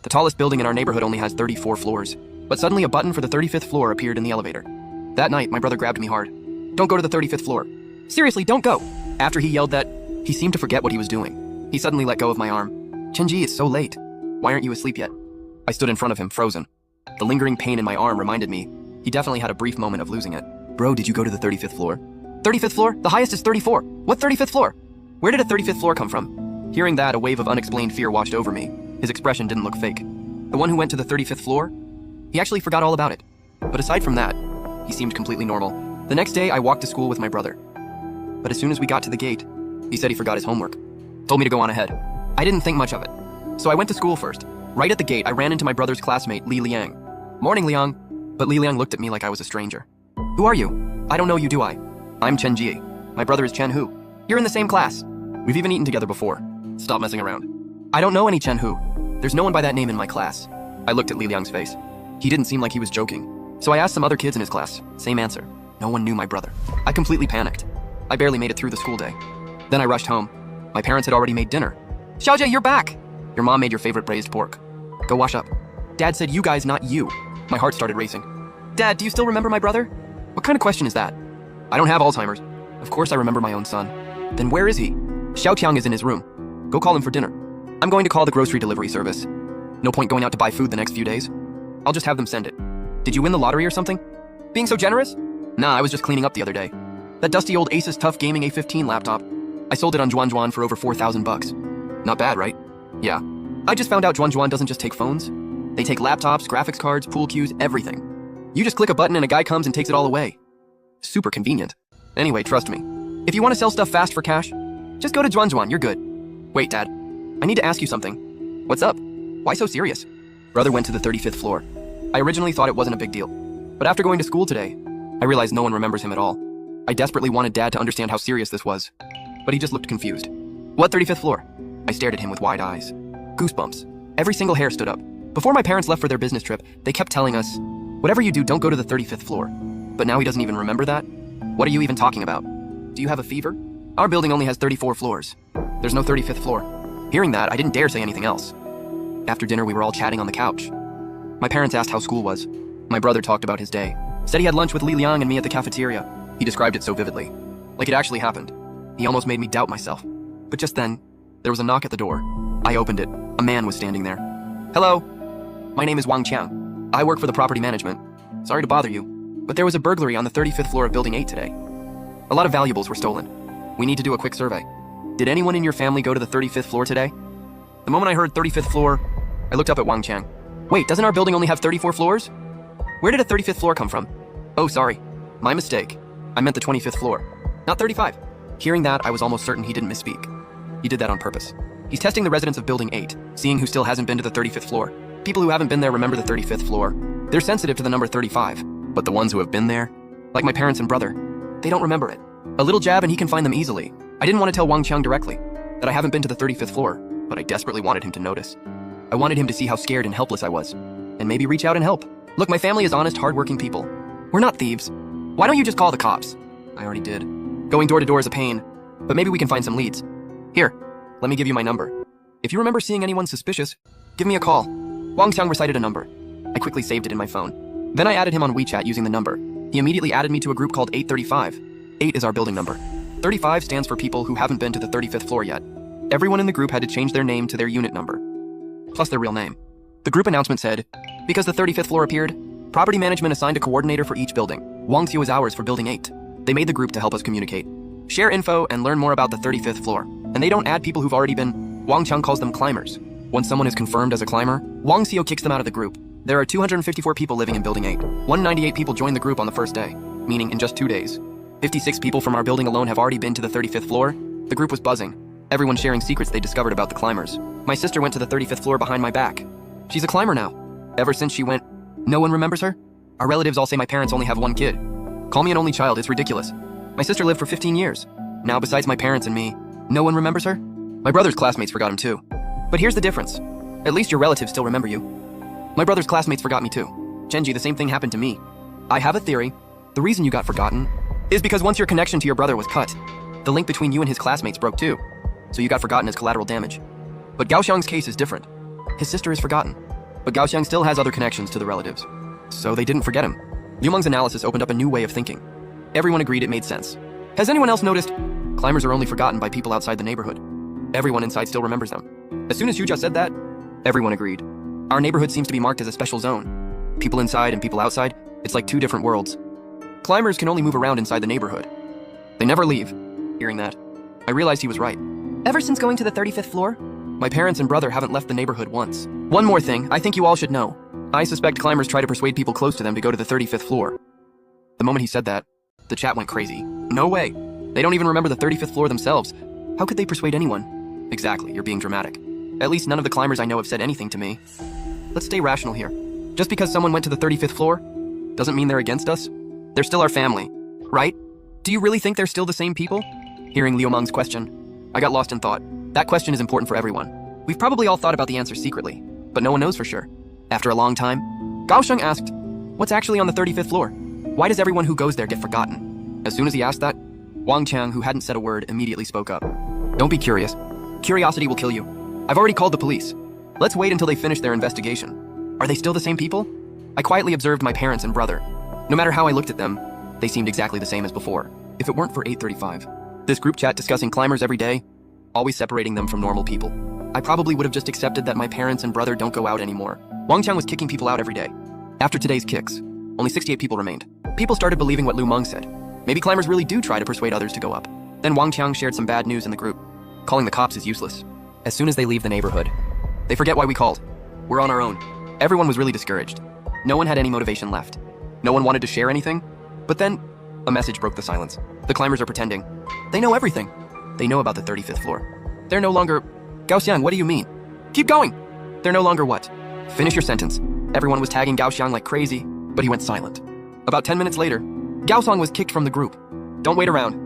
The tallest building in our neighborhood only has 34 floors, but suddenly a button for the 35th floor appeared in the elevator. That night, my brother grabbed me hard. "Don't go to the 35th floor. Seriously, don't go." After he yelled that, he seemed to forget what he was doing. He suddenly let go of my arm. "Chen Jie, it's so late. Why aren't you asleep yet?" I stood in front of him, frozen. The lingering pain in my arm reminded me he definitely had a brief moment of losing it. "Bro, did you go to the 35th floor?" "35th floor? The highest is 34. What 35th floor? Where did a 35th floor come from?" Hearing that, a wave of unexplained fear washed over me. His expression didn't look fake. The one who went to the 35th floor? He actually forgot all about it. But aside from that, he seemed completely normal. The next day, I walked to school with my brother. But as soon as we got to the gate, he said he forgot his homework. Told me to go on ahead. I didn't think much of it. So I went to school first. Right at the gate, I ran into my brother's classmate, Li Liang. "Morning, Liang." But Li Liang looked at me like I was a stranger. "Who are you?" "I don't know you, do I?" "I'm Chen Jie. My brother is Chen Hu." "You're in the same class. We've even eaten together before." "Stop messing around." "I don't know any Chen Hu. There's no one by that name in my class." I looked at Li Liang's face. He didn't seem like he was joking. So I asked some other kids in his class. Same answer. No one knew my brother. I completely panicked. I barely made it through the school day. Then I rushed home. My parents had already made dinner. "Xiaojie, you're back! Your mom made your favorite braised pork. Go wash up." "Dad said you guys, not you." My heart started racing. "Dad, do you still remember my brother?" "What kind of question is that?" "I don't have Alzheimer's. Of course I remember my own son." "Then where is he?" "Xiaoqiang is in his room. Go call him for dinner." "I'm going to call the grocery delivery service. No point going out to buy food the next few days. I'll just have them send it." "Did you win the lottery or something? Being so generous?" "Nah, I was just cleaning up the other day. That dusty old Asus TUF Gaming A15 laptop. I sold it on Juan for over 4,000 bucks. Not bad, right?" "Yeah. I just found out Juan doesn't just take phones. They take laptops, graphics cards, pool cues, everything. You just click a button and a guy comes and takes it all away. Super convenient. Anyway, trust me. If you want to sell stuff fast for cash, just go to Juan, you're good." "Wait, Dad. I need to ask you something." "What's up? Why so serious?" Brother went to the 35th floor. I originally thought it wasn't a big deal. But after going to school today, I realized no one remembers him at all. I desperately wanted Dad to understand how serious this was. But he just looked confused. "What 35th floor?" I stared at him with wide eyes. Goosebumps. Every single hair stood up. Before my parents left for their business trip, they kept telling us, "Whatever you do, don't go to the 35th floor." But now he doesn't even remember that? What are you even talking about? Do you have a fever? Our building only has 34 floors. There's no 35th floor. Hearing that, I didn't dare say anything else. After dinner, we were all chatting on the couch. My parents asked how school was. My brother talked about his day. Said he had lunch with Li Liang and me at the cafeteria. He described it so vividly. Like it actually happened. He almost made me doubt myself. But just then, there was a knock at the door. I opened it. A man was standing there. "Hello. My name is Wang Qiang. I work for the property management. Sorry to bother you, but there was a burglary on the 35th floor of Building 8 today. A lot of valuables were stolen. We need to do a quick survey. Did anyone in your family go to the 35th floor today?" The moment I heard 35th floor, I looked up at Wang Qiang. "Wait, doesn't our building only have 34 floors? Where did a 35th floor come from?" "Oh, sorry. My mistake. I meant the 25th floor, not 35. Hearing that, I was almost certain he didn't misspeak. He did that on purpose. He's testing the residents of Building 8, seeing who still hasn't been to the 35th floor. People who haven't been there remember the 35th floor. They're sensitive to the number 35. But the ones who have been there, like my parents and brother, they don't remember it. A little jab and he can find them easily. I didn't want to tell Wang Qiang directly that I haven't been to the 35th floor, but I desperately wanted him to notice. I wanted him to see how scared and helpless I was, and maybe reach out and help. Look, my family is honest, hardworking people. We're not thieves. Why don't you just call the cops?" I already did. Going door to door is a pain, but maybe we can find some leads. Here, let me give you my number. If you remember seeing anyone suspicious, give me a call. Wang Qiang recited a number. I quickly saved it in my phone. Then I added him on WeChat using the number. He immediately added me to a group called 835. 8 is our building number. 35 stands for people who haven't been to the 35th floor yet. Everyone in the group had to change their name to their unit number, plus their real name. The group announcement said, "Because the 35th floor appeared, property management assigned a coordinator for each building. Wang Xiu is ours for Building 8. They made the group to help us communicate, share info, and learn more about the 35th floor. And they don't add people who've already been. Wang Qiang calls them climbers. Once someone is confirmed as a climber, Wang Xiu kicks them out of the group. There are 254 people living in Building 8. 198 people joined the group on the first day, meaning in just 2 days. 56 people from our building alone have already been to the 35th floor. The group was buzzing. Everyone sharing secrets they discovered about the climbers. My sister went to the 35th floor behind my back. She's a climber now. Ever since she went, no one remembers her? Our relatives all say my parents only have one kid. Call me an only child, it's ridiculous. My sister lived for 15 years. Now, besides my parents and me, no one remembers her? My brother's classmates forgot him too. But here's the difference. At least your relatives still remember you. My brother's classmates forgot me too. Chen Jie, the same thing happened to me. I have a theory. The reason you got forgotten is because once your connection to your brother was cut, the link between you and his classmates broke too. So you got forgotten as collateral damage. But Gao Xiang's case is different. His sister is forgotten. But Gaoxiang still has other connections to the relatives. So they didn't forget him. Liu Meng's analysis opened up a new way of thinking. Everyone agreed it made sense. Has anyone else noticed? Climbers are only forgotten by people outside the neighborhood. Everyone inside still remembers them. As soon as Yu Jia said that, everyone agreed. Our neighborhood seems to be marked as a special zone. People inside and people outside, it's like two different worlds. Climbers can only move around inside the neighborhood. They never leave. Hearing that, I realized he was right. Ever since going to the 35th floor? My parents and brother haven't left the neighborhood once. One more thing, I think you all should know. I suspect climbers try to persuade people close to them to go to the 35th floor. The moment he said that, the chat went crazy. No way. They don't even remember the 35th floor themselves. How could they persuade anyone? Exactly, you're being dramatic. At least none of the climbers I know have said anything to me. Let's stay rational here. Just because someone went to the 35th floor doesn't mean they're against us. They're still our family, right? Do you really think they're still the same people? Hearing Liu Meng's question, I got lost in thought. That question is important for everyone. We've probably all thought about the answer secretly, but no one knows for sure. After a long time, Gaoxiang asked, what's actually on the 35th floor? Why does everyone who goes there get forgotten? As soon as he asked that, Wang Qiang, who hadn't said a word, immediately spoke up. Don't be curious. Curiosity will kill you. I've already called the police. Let's wait until they finish their investigation. Are they still the same people? I quietly observed my parents and brother. No matter how I looked at them, they seemed exactly the same as before. If it weren't for 835, this group chat discussing climbers every day, always separating them from normal people, I probably would have just accepted that my parents and brother don't go out anymore. Wang Qiang was kicking people out every day. After today's kicks, only 68 people remained. People started believing what Liu Meng said. Maybe climbers really do try to persuade others to go up. Then Wang Qiang shared some bad news in the group. Calling the cops is useless. As soon as they leave the neighborhood, they forget why we called. We're on our own. Everyone was really discouraged. No one had any motivation left. No one wanted to share anything. But then, a message broke the silence. The climbers are pretending. They know everything. They know about the 35th floor. They're no longer... Gaoxiang, what do you mean? Keep going! They're no longer what? Finish your sentence. Everyone was tagging Gaoxiang like crazy, but he went silent. About 10 minutes later, Gaoxiang was kicked from the group. Don't wait around.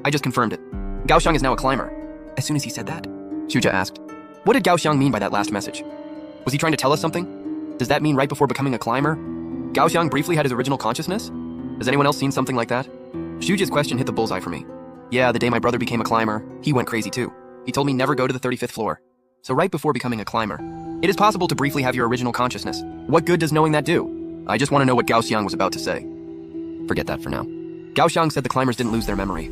I just confirmed it. Gaoxiang is now a climber. As soon as he said that, Chen Jie asked, what did Gaoxiang mean by that last message? Was he trying to tell us something? Does that mean right before becoming a climber, Gaoxiang briefly had his original consciousness? Has anyone else seen something like that? Chen Jie's question hit the bullseye for me. Yeah, the day my brother became a climber, he went crazy too. He told me never go to the 35th floor. So right before becoming a climber, it is possible to briefly have your original consciousness. What good does knowing that do? I just want to know what Gaoxiang was about to say. Forget that for now. Gaoxiang said the climbers didn't lose their memory.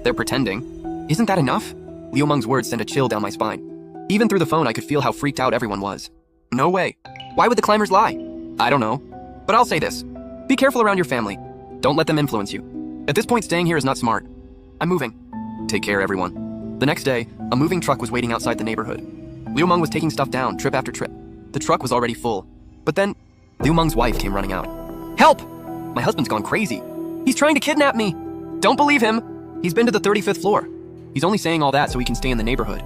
They're pretending. Isn't that enough? Liu Meng's words sent a chill down my spine. Even through the phone, I could feel how freaked out everyone was. No way. Why would the climbers lie? I don't know. But I'll say this. Be careful around your family. Don't let them influence you. At this point, staying here is not smart. I'm moving. Take care, everyone. The next day, a moving truck was waiting outside the neighborhood. Liu Meng was taking stuff down, trip after trip. The truck was already full. But then, Liu Meng's wife came running out. Help! My husband's gone crazy. He's trying to kidnap me. Don't believe him. He's been to the 35th floor. He's only saying all that so he can stay in the neighborhood.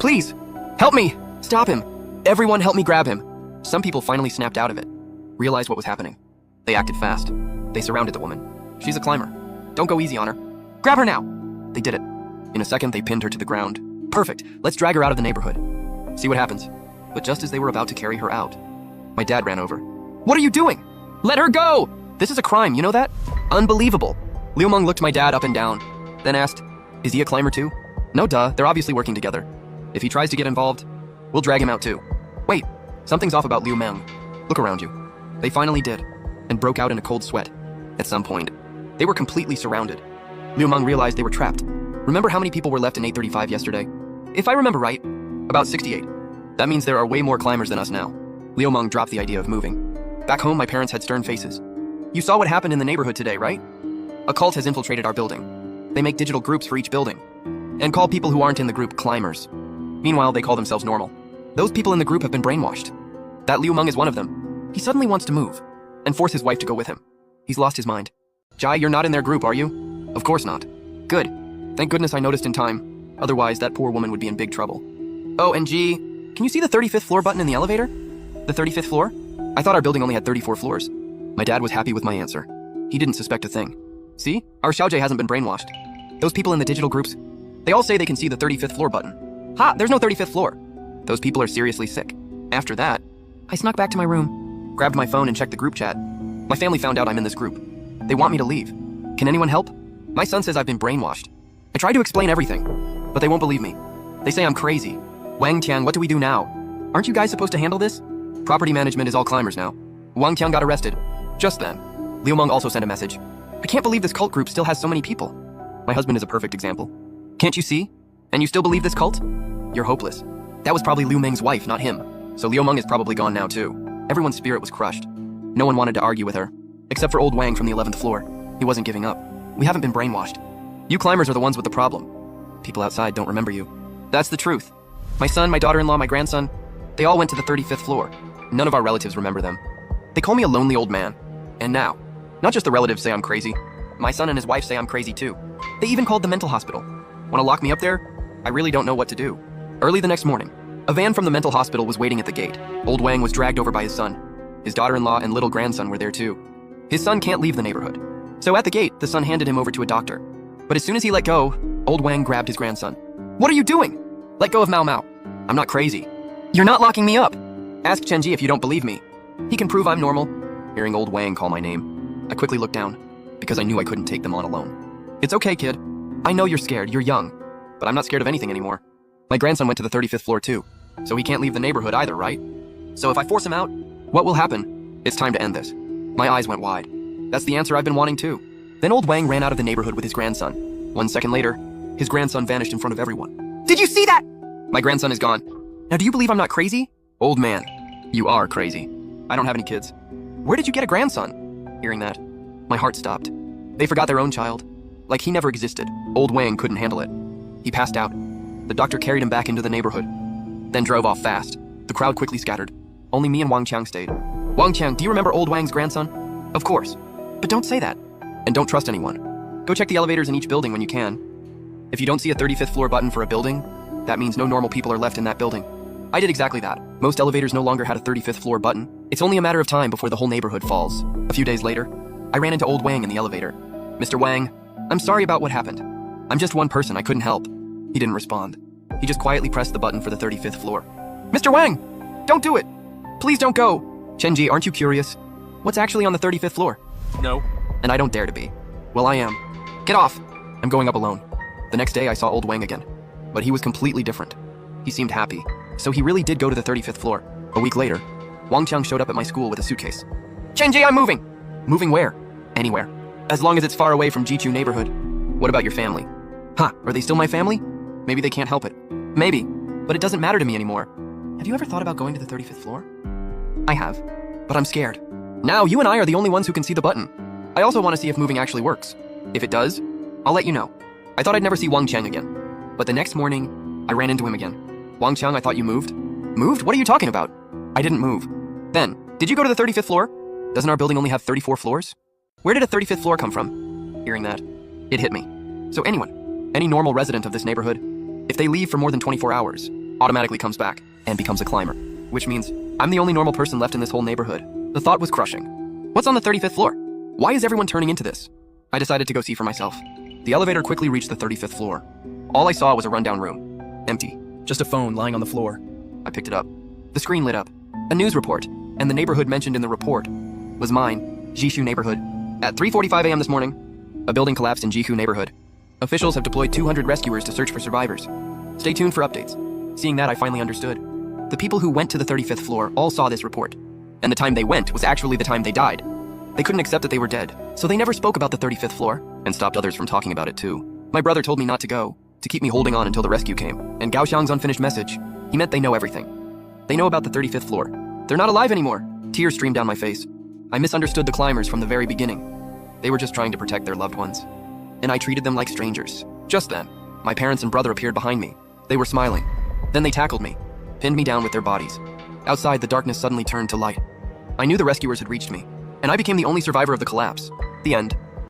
Please, help me. Stop him. Everyone help me grab him. Some people finally snapped out of it, realized what was happening. They acted fast. They surrounded the woman. She's a climber. Don't go easy on her. Grab her now. They did it. In a second, they pinned her to the ground. Perfect. Let's drag her out of the neighborhood. See what happens. But just as they were about to carry her out, my dad ran over. What are you doing? Let her go! This is a crime, you know that? Unbelievable. Liu Meng looked my dad up and down, then asked, is he a climber too? No duh, they're obviously working together. If he tries to get involved, we'll drag him out too. Wait, something's off about Liu Meng. Look around you. They finally did, and broke out in a cold sweat. At some point, they were completely surrounded. Liu Meng realized they were trapped. Remember how many people were left in 835 yesterday? If I remember right, about 68. That means there are way more climbers than us now. Liu Meng dropped the idea of moving. Back home, my parents had stern faces. You saw what happened in the neighborhood today, right? A cult has infiltrated our building. They make digital groups for each building, and call people who aren't in the group climbers. Meanwhile, they call themselves normal. Those people in the group have been brainwashed. That Liu Meng is one of them. He suddenly wants to move, and force his wife to go with him. He's lost his mind. Jai, you're not in their group, are you? Of course not. Good. Thank goodness I noticed in time. Otherwise, that poor woman would be in big trouble. Oh, and G, can you see the 35th floor button in the elevator? The 35th floor? I thought our building only had 34 floors. My dad was happy with my answer. He didn't suspect a thing. See? Our Xiaojie hasn't been brainwashed. Those people in the digital groups, they all say they can see the 35th floor button. Ha! There's no 35th floor. Those people are seriously sick. After that, I snuck back to my room, grabbed my phone and checked the group chat. My family found out I'm in this group. They want me to leave. Can anyone help? My son says I've been brainwashed. I tried to explain everything, but they won't believe me. They say I'm crazy. Wang Tian, what do we do now? Aren't you guys supposed to handle this? Property management is all climbers now. Wang Qiang got arrested. Just then, Liu Meng also sent a message. I can't believe this cult group still has so many people. My husband is a perfect example. Can't you see? And you still believe this cult? You're hopeless. That was probably Liu Meng's wife, not him. So Liu Meng is probably gone now too. Everyone's spirit was crushed. No one wanted to argue with her, except for old Wang from the 11th floor. He wasn't giving up. We haven't been brainwashed. You climbers are the ones with the problem. People outside don't remember you. That's the truth. My son, my daughter-in-law, my grandson, they all went to the 35th floor. None of our relatives remember them. They call me a lonely old man. And now, not just the relatives say I'm crazy. My son and his wife say I'm crazy too. They even called the mental hospital. Want to lock me up there? I really don't know what to do. Early the next morning, a van from the mental hospital was waiting at the gate. Old Wang was dragged over by his son. His daughter-in-law and little grandson were there too. His son can't leave the neighborhood. So at the gate, the son handed him over to a doctor. But as soon as he let go, old Wang grabbed his grandson. What are you doing? Let go of Mao Mao. I'm not crazy. You're not locking me up. Ask Chen Jie if you don't believe me. He can prove I'm normal. Hearing old Wang call my name, I quickly looked down because I knew I couldn't take them on alone. It's okay, kid. I know you're scared, you're young, but I'm not scared of anything anymore. My grandson went to the 35th floor too, so he can't leave the neighborhood either, right? So if I force him out, what will happen? It's time to end this. My eyes went wide. That's the answer I've been wanting too. Then old Wang ran out of the neighborhood with his grandson. 1 second later, his grandson vanished in front of everyone. Did you see that? My grandson is gone. Now do you believe I'm not crazy? Old man, you are crazy. I don't have any kids. Where did you get a grandson? Hearing that, my heart stopped. They forgot their own child. Like he never existed. Old Wang couldn't handle it. He passed out. The doctor carried him back into the neighborhood, then drove off fast. The crowd quickly scattered. Only me and Wang Qiang stayed. Wang Qiang, do you remember old Wang's grandson? Of course. But don't say that. And don't trust anyone. Go check the elevators in each building when you can. If you don't see a 35th floor button for a building, that means no normal people are left in that building. I did exactly that. Most elevators no longer had a 35th floor button. It's only a matter of time before the whole neighborhood falls. A few days later, I ran into old Wang in the elevator. Mr. Wang, I'm sorry about what happened. I'm just one person, I couldn't help. He didn't respond. He just quietly pressed the button for the 35th floor. Mr. Wang, don't do it. Please don't go. Chen Jie, aren't you curious? What's actually on the 35th floor? No. And I don't dare to be. Well, I am. Get off. I'm going up alone. The next day, I saw old Wang again. But he was completely different. He seemed happy. So he really did go to the 35th floor. A week later, Wang Qiang showed up at my school with a suitcase. Chen Jie, I'm moving! Moving where? Anywhere. As long as it's far away from Jichu neighborhood. What about your family? Huh, are they still my family? Maybe they can't help it. Maybe. But it doesn't matter to me anymore. Have you ever thought about going to the 35th floor? I have. But I'm scared. Now, you and I are the only ones who can see the button. I also want to see if moving actually works. If it does, I'll let you know. I thought I'd never see Wang Qiang again. But the next morning, I ran into him again. Wang Qiang, I thought you moved? Moved? What are you talking about? I didn't move. Then, did you go to the 35th floor? Doesn't our building only have 34 floors? Where did a 35th floor come from? Hearing that, it hit me. So anyone, any normal resident of this neighborhood, if they leave for more than 24 hours, automatically comes back and becomes a climber. Which means I'm the only normal person left in this whole neighborhood. The thought was crushing. What's on the 35th floor? Why is everyone turning into this? I decided to go see for myself. The elevator quickly reached the 35th floor. All I saw was a rundown room. Empty. Just a phone lying on the floor. I picked it up. The screen lit up. A news report. And the neighborhood mentioned in the report was mine, Jishu neighborhood. At 3:45 a.m. this morning, a building collapsed in Jishu neighborhood. Officials have deployed 200 rescuers to search for survivors. Stay tuned for updates. Seeing that, I finally understood. The people who went to the 35th floor all saw this report. And the time they went was actually the time they died. They couldn't accept that they were dead, so they never spoke about the 35th floor, and stopped others from talking about it too. My brother told me not to go, to keep me holding on until the rescue came. And Gao Xiang's unfinished message, he meant they know everything. They know about the 35th floor. They're not alive anymore. Tears streamed down my face. I misunderstood the climbers from the very beginning. They were just trying to protect their loved ones. And I treated them like strangers. Just then, my parents and brother appeared behind me. They were smiling. Then they tackled me, pinned me down with their bodies. Outside, the darkness suddenly turned to light. I knew the rescuers had reached me, and I became the only survivor of the collapse. The end.